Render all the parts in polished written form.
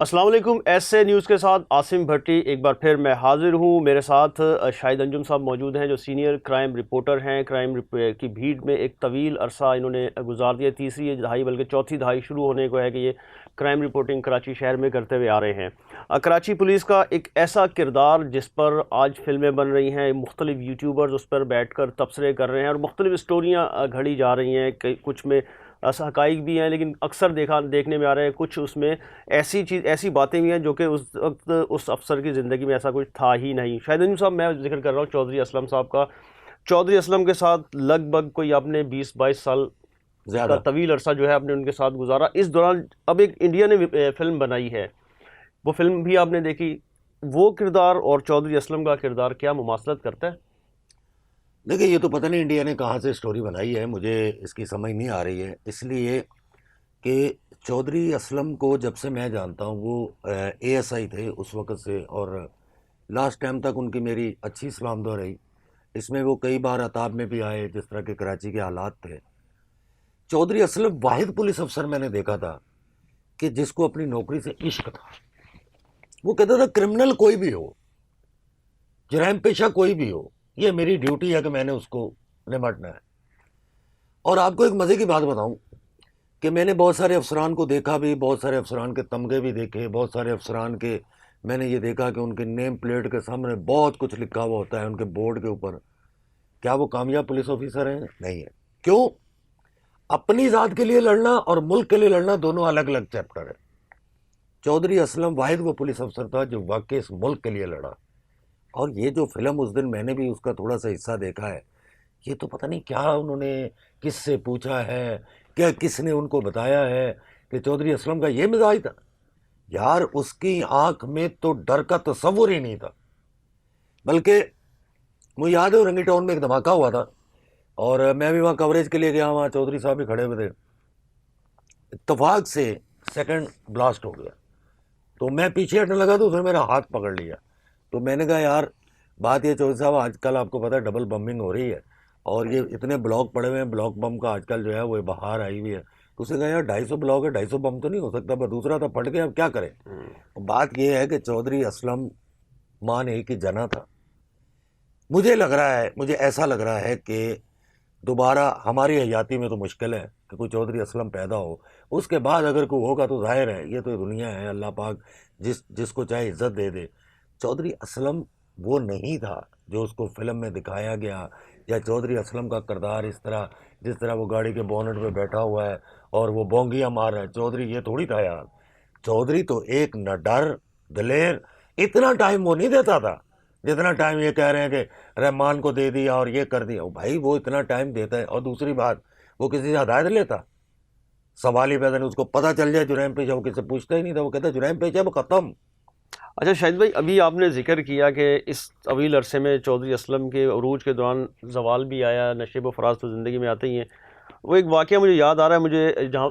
السلام علیکم، S a news کے ساتھ عاصم بھٹی ایک بار پھر میں حاضر ہوں۔ میرے ساتھ شاہد انجم صاحب موجود ہیں جو سینئر کرائم رپورٹر ہیں۔ کرائم کی بھیڑ میں ایک طویل عرصہ انہوں نے گزار دیا، تیسری دہائی بلکہ چوتھی دہائی شروع ہونے کو ہے کہ یہ کرائم رپورٹنگ کراچی شہر میں کرتے ہوئے آ رہے ہیں۔ کراچی پولیس کا ایک ایسا کردار جس پر آج فلمیں بن رہی ہیں، مختلف یوٹیوبرز اس پر بیٹھ کر تبصرے کر رہے ہیں اور مختلف اسٹوریاں گھڑی جا رہی ہیں، کچھ میں حقائق بھی ہیں لیکن اکثر دیکھنے میں آ رہے ہیں کچھ اس میں ایسی باتیں بھی ہیں جو کہ اس وقت اس افسر کی زندگی میں ایسا کچھ تھا ہی نہیں۔ شاہد انجم صاحب، میں ذکر کر رہا ہوں چودھری اسلم صاحب کا۔ چودھری اسلم کے ساتھ لگ بھگ کوئی آپ نے 20-22 سال کا زیادہ طویل عرصہ جو ہے آپ نے ان کے ساتھ گزارا۔ اس دوران اب ایک انڈیا نے فلم بنائی ہے، وہ فلم بھی آپ نے دیکھی۔ وہ کردار اور چودھری اسلم کا کردار کیا مماثلت کرتا ہے؟ دیکھیں، یہ تو پتہ نہیں انڈیا نے کہاں سے سٹوری بنائی ہے، مجھے اس کی سمجھ نہیں آ رہی ہے، اس لیے کہ چودھری اسلم کو جب سے میں جانتا ہوں وہ اے ایس آئی تھے اس وقت سے، اور لاسٹ ٹائم تک ان کی میری اچھی سلام دعا رہی۔ اس میں وہ کئی بار عطاب میں بھی آئے جس طرح کے کراچی کے حالات تھے۔ چودھری اسلم واحد پولیس افسر میں نے دیکھا تھا کہ جس کو اپنی نوکری سے عشق تھا۔ وہ کہتا تھا کرمنل کوئی بھی ہو، جرائم پیشہ کوئی بھی ہو، یہ میری ڈیوٹی ہے کہ میں نے اس کو نمٹنا ہے۔ اور آپ کو ایک مزے کی بات بتاؤں کہ میں نے بہت سارے افسران کو دیکھا بھی، بہت سارے افسران کے تمغے بھی دیکھے، بہت سارے افسران کے میں نے یہ دیکھا کہ ان کے نیم پلیٹ کے سامنے بہت کچھ لکھا ہوا ہوتا ہے ان کے بورڈ کے اوپر۔ کیا وہ کامیاب پولیس آفیسر ہیں؟ نہیں ہے۔ کیوں؟ اپنی ذات کے لیے لڑنا اور ملک کے لیے لڑنا دونوں الگ الگ چیپٹر ہے۔ چودھری اسلم واحد وہ پولیس افسر تھا جو واقعی اس ملک کے لیے لڑا۔ اور یہ جو فلم اس دن میں نے بھی اس کا تھوڑا سا حصہ دیکھا ہے، یہ تو پتہ نہیں کیا انہوں نے کس سے پوچھا ہے، کیا کس نے ان کو بتایا ہے کہ چودھری اسلم کا یہ مزاج تھا۔ یار اس کی آنکھ میں تو ڈر کا تصور ہی نہیں تھا۔ بلکہ مجھے یاد ہے رنگی ٹاؤن میں ایک دھماکہ ہوا تھا اور میں بھی وہاں کوریج کے لیے گیا، وہاں چودھری صاحب بھی کھڑے ہوئے تھے۔ اتفاق سے سیکنڈ بلاسٹ ہو گیا تو میں پیچھے ہٹنے لگا تو اس نے میرا ہاتھ پکڑ لیا۔ تو میں نے کہا یار بات یہ چودھری صاحب، آج کل آپ کو پتہ ہے ڈبل بمبنگ ہو رہی ہے اور یہ اتنے بلاک پڑے ہوئے ہیں، بلاک بم کا آج کل جو ہے وہ بہار آئی ہوئی ہے۔ تو اسے کہا یار 250 بلاک ہے، 250 بم تو نہیں ہو سکتا، بس دوسرا تھا پھٹ گیا، اب کیا کریں۔ بات یہ ہے کہ چودھری اسلم مان ہی کی جنا تھا۔ مجھے ایسا لگ رہا ہے کہ دوبارہ ہماری حیاتی میں تو مشکل ہے کہ کوئی چودھری اسلم پیدا ہو، اس کے بعد اگر کوئی ہوگا تو ظاہر ہے یہ تو دنیا ہے، اللہ پاک جس کو چاہے عزت دے دے۔ چودھری اسلم وہ نہیں تھا جو اس کو فلم میں دکھایا گیا، یا چودھری اسلم کا کردار جس طرح وہ گاڑی کے بونٹ پہ بیٹھا ہوا ہے اور وہ بونگیاں مار رہا ہے، چودھری یہ تھوڑی تھا یار۔ چودھری تو ایک نڈر دلیر، اتنا ٹائم وہ نہیں دیتا تھا جتنا ٹائم یہ کہہ رہے ہیں کہ رحمان کو دے دیا اور یہ کر دیا۔ بھائی وہ اتنا ٹائم دیتا ہے، اور دوسری بات وہ کسی سے ہدایت لیتا؟ سوال ہی پیدا نہیں۔ اس کو پتہ چل جائے جرائم پیشہ، وہ کسی سے پوچھتا ہی نہیں تھا، وہ کہتا جرائم پیشہ وہ ختم۔ اچھا شاہد بھائی، ابھی آپ نے ذکر کیا کہ اس طویل عرصے میں چودھری اسلم کے عروج کے دوران زوال بھی آیا، نشیب و فراز تو زندگی میں آتے ہی ہیں۔ وہ ایک واقعہ مجھے یاد آ رہا ہے مجھے، جہاں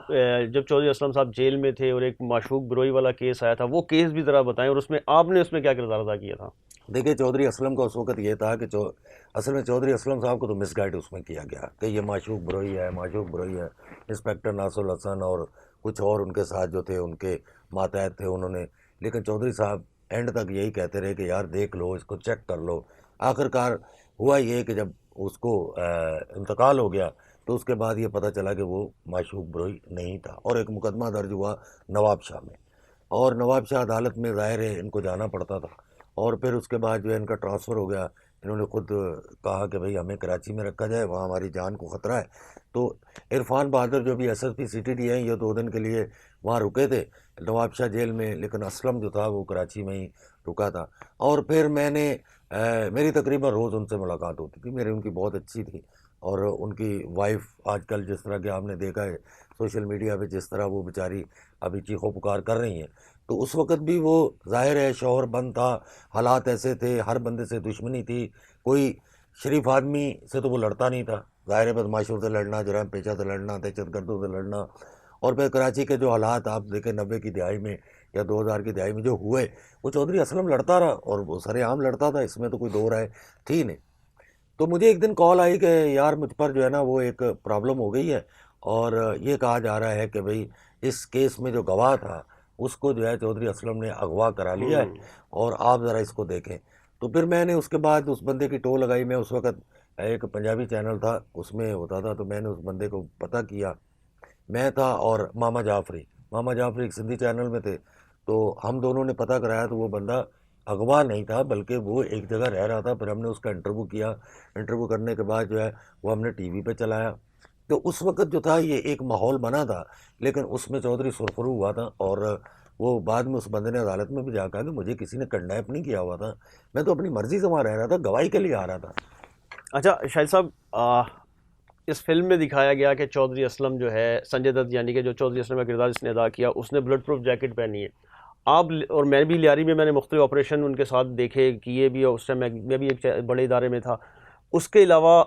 جب چودھری اسلم صاحب جیل میں تھے اور ایک معشوق بروئی والا کیس آیا تھا، وہ کیس بھی ذرا بتائیں، اور اس میں آپ نے اس میں کیا کردار ادا کیا تھا؟ دیکھیں چودھری اسلم کا اس وقت یہ تھا کہ اصل میں چودھری اسلم صاحب کو تو مس گائیڈ اس میں کیا گیا کہ یہ معشوق بروئی ہے، معشوق بروئی ہے۔ انسپیکٹر ناصر الحسن اور کچھ اور ان کے ساتھ جو تھے ان کے ماتحت تھے انہوں نے، لیکن چودھری صاحب اینڈ تک یہی کہتے رہے کہ یار دیکھ لو اس کو، چیک کر لو۔ آخر کار ہوا یہ کہ جب اس کو انتقال ہو گیا تو اس کے بعد یہ پتہ چلا کہ وہ معشوق بروئی نہیں تھا، اور ایک مقدمہ درج ہوا نواب شاہ میں، اور نواب شاہ عدالت میں ظاہر ہے ان کو جانا پڑتا تھا، اور پھر اس کے بعد جو ہے ان کا ٹرانسفر ہو گیا۔ انہوں نے خود کہا کہ بھئی ہمیں کراچی میں رکھا جائے، وہاں ہماری جان کو خطرہ ہے۔ تو عرفان بہادر جو بھی S S P C T D ہیں، یہ 2 دن کے لیے وہاں رکے تھے نواب شاہ جیل میں، لیکن اسلم جو تھا وہ کراچی میں ہی رکا تھا۔ اور پھر میں نے میری تقریباً روز ان سے ملاقات ہوتی تھی، میری ان کی بہت اچھی تھی، اور ان کی وائف آج کل جس طرح کہ آپ نے دیکھا ہے سوشل میڈیا پہ جس طرح وہ بیچاری ابھی چیخو پکار کر رہی ہیں، تو اس وقت بھی وہ ظاہر ہے شوہر بند تھا، حالات ایسے تھے، ہر بندے سے دشمنی تھی، کوئی شریف آدمی سے تو وہ لڑتا نہیں تھا، ظاہر ہے بدماشوں سے لڑنا، جرائم پیشہ سے لڑنا، دہشت گردوں سے لڑنا۔ اور پھر کراچی کے جو حالات آپ دیکھیں 90 کی دہائی میں یا 2000 کی دہائی میں جو ہوئے، وہ چودھری اسلم لڑتا رہا، اور وہ سر عام لڑتا تھا، اس میں تو کوئی دو رائے تھی نہیں۔ تو مجھے ایک دن کال آئی کہ یار مجھ پر جو ہے نا وہ ایک پرابلم ہو گئی ہے، اور یہ کہا جا رہا ہے کہ بھئی اس کیس میں جو گواہ تھا اس کو جو ہے چودھری اسلم نے اغوا کرا لیا ہے اور آپ ذرا اس کو دیکھیں. تو پھر میں نے اس کے بعد اس بندے کی ٹو لگائی. میں اس وقت ایک پنجابی چینل تھا اس میں ہوتا تھا, تو میں نے اس بندے کو پتہ کیا. میں تھا اور ماما جعفری ایک سندھی چینل میں تھے, تو ہم دونوں نے پتہ کرایا تو وہ بندہ اغوا نہیں تھا بلکہ وہ ایک جگہ رہ رہا تھا. پھر ہم نے اس کا انٹرویو کیا. انٹرویو کرنے کے بعد جو ہے وہ ہم نے ٹی وی پہ چلایا. تو اس وقت جو تھا یہ ایک ماحول بنا تھا, لیکن اس میں چودھری سرخرو ہوا تھا. اور وہ بعد میں اس بندے نے عدالت میں بھی جا کہا کہ مجھے کسی نے کنڈیپ نہیں کیا ہوا تھا, میں تو اپنی مرضی سے وہاں رہ رہا تھا, گواہی کے لیے آ رہا تھا. اچھا شاہد صاحب, اس فلم میں دکھایا گیا کہ چودھری اسلم جو ہے, سنجے دت یعنی کہ جو چودھری اسلم کا کردار اس نے ادا کیا, اس نے بلٹ پروف جیکٹ پہنی ہے. آپ اور میں بھی لیاری میں نے مختلف آپریشن ان کے ساتھ دیکھے کیے بھی, اور اس ٹائم میں بھی ایک بڑے ادارے میں تھا. اس کے علاوہ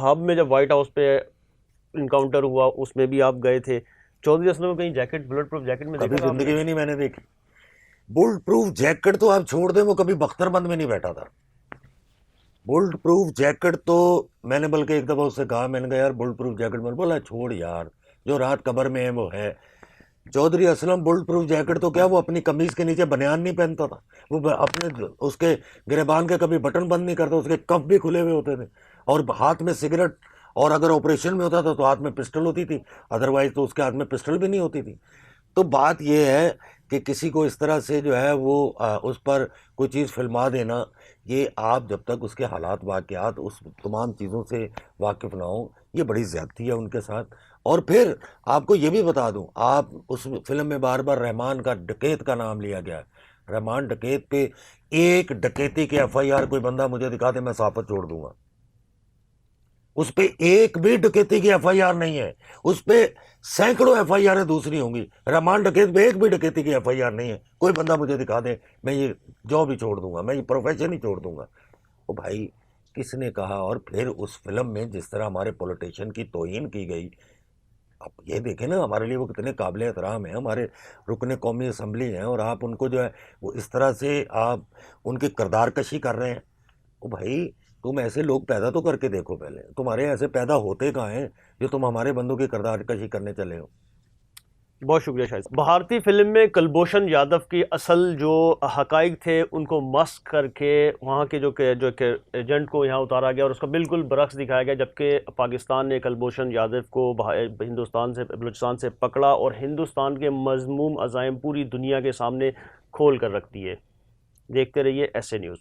ہب میں جب وائٹ ہاؤس پہ انکاؤنٹر ہوا اس میں بھی آپ گئے تھے. چودھری اسلم کو کہیں جیکٹ, بلٹ پروف جیکٹ میں کبھی دیکھا تھا آپ زندگی نے؟ میں نہیں میں نے دیکھی. بلٹ پروف جیکٹ تو آپ چھوڑ دیں, وہ کبھی بختر بند میں نہیں بیٹھا تھا. بلٹ پروف جیکٹ تو میں نے بلکہ ایک دفعہ اس سے کہا, میں نے کہا یار بلٹ پروف جیکٹ, میں نے بولا چھوڑ یار, جو رات قبر میں ہے وہ ہے. Chaudhry Aslam bulletproof jacket تو کیا, وہ اپنی قمیض کے نیچے بنیان نہیں پہنتا تھا, وہ اپنے اس کے گریبان کے کبھی بٹن بند نہیں کرتا, اس کے کف بھی کھلے ہوئے ہوتے تھے, اور ہاتھ میں سگریٹ, اور اگر آپریشن میں ہوتا تھا تو ہاتھ میں پسٹل ہوتی تھی, ادروائز تو اس کے ہاتھ میں پسٹل بھی نہیں ہوتی تھی. تو بات یہ ہے کہ کسی کو اس طرح سے جو ہے وہ اس پر کوئی چیز فلما دینا, یہ آپ جب تک اس کے حالات واقعات اس تمام چیزوں سے واقف نہ ہوں, یہ بڑی زیادتی ہے ان کے ساتھ. اور پھر آپ کو یہ بھی بتا دوں, آپ اس فلم میں بار بار رحمان کا ڈکیت کا نام لیا گیا ہے. رحمان ڈکیت پہ ایک ڈکیتی کے ایف آئی آر کوئی بندہ مجھے دکھا دے, میں صحافت چھوڑ دوں گا. اس پہ ایک بھی ڈکیتی کی ایف آئی آر نہیں ہے, اس پہ سینکڑوں ایف آئی آر دوسری ہوں گی. رحمان ڈکیت پہ ایک بھی ڈکیتی کی ایف آئی آر نہیں ہے. کوئی بندہ مجھے دکھا دے, میں یہ جاب ہی چھوڑ دوں گا, میں یہ پروفیشن ہی چھوڑ دوں گا. او بھائی, کس نے کہا؟ اور پھر اس فلم میں جس طرح ہمارے پولیٹیشین کی توہین کی گئی, آپ یہ دیکھیں نا, ہمارے لیے وہ کتنے قابل احترام ہیں, ہمارے رکن قومی اسمبلی ہیں, اور آپ ان کو جو ہے وہ اس طرح سے آپ ان کی کردار کشی کر رہے ہیں. او بھائی, تم ایسے لوگ پیدا تو کر کے دیکھو پہلے, تمہارے ایسے پیدا ہوتے کہاں ہیں جو تم ہمارے بندوں کی کردار کشی کرنے چلے ہو. بہت شکریہ شاہد. بھارتی فلم میں کلبھوشن یادو کی اصل جو حقائق تھے ان کو مسخ کر کے وہاں کے جو ایجنٹ کو یہاں اتارا گیا, اور اس کا بالکل برعکس دکھایا گیا, جبکہ پاکستان نے کلبھوشن یادو کو ہندوستان سے, بلوچستان سے پکڑا اور ہندوستان کے مذموم عزائم پوری دنیا کے سامنے کھول کر رکھ دیے. دیکھتے رہیے ایس اے نیوز.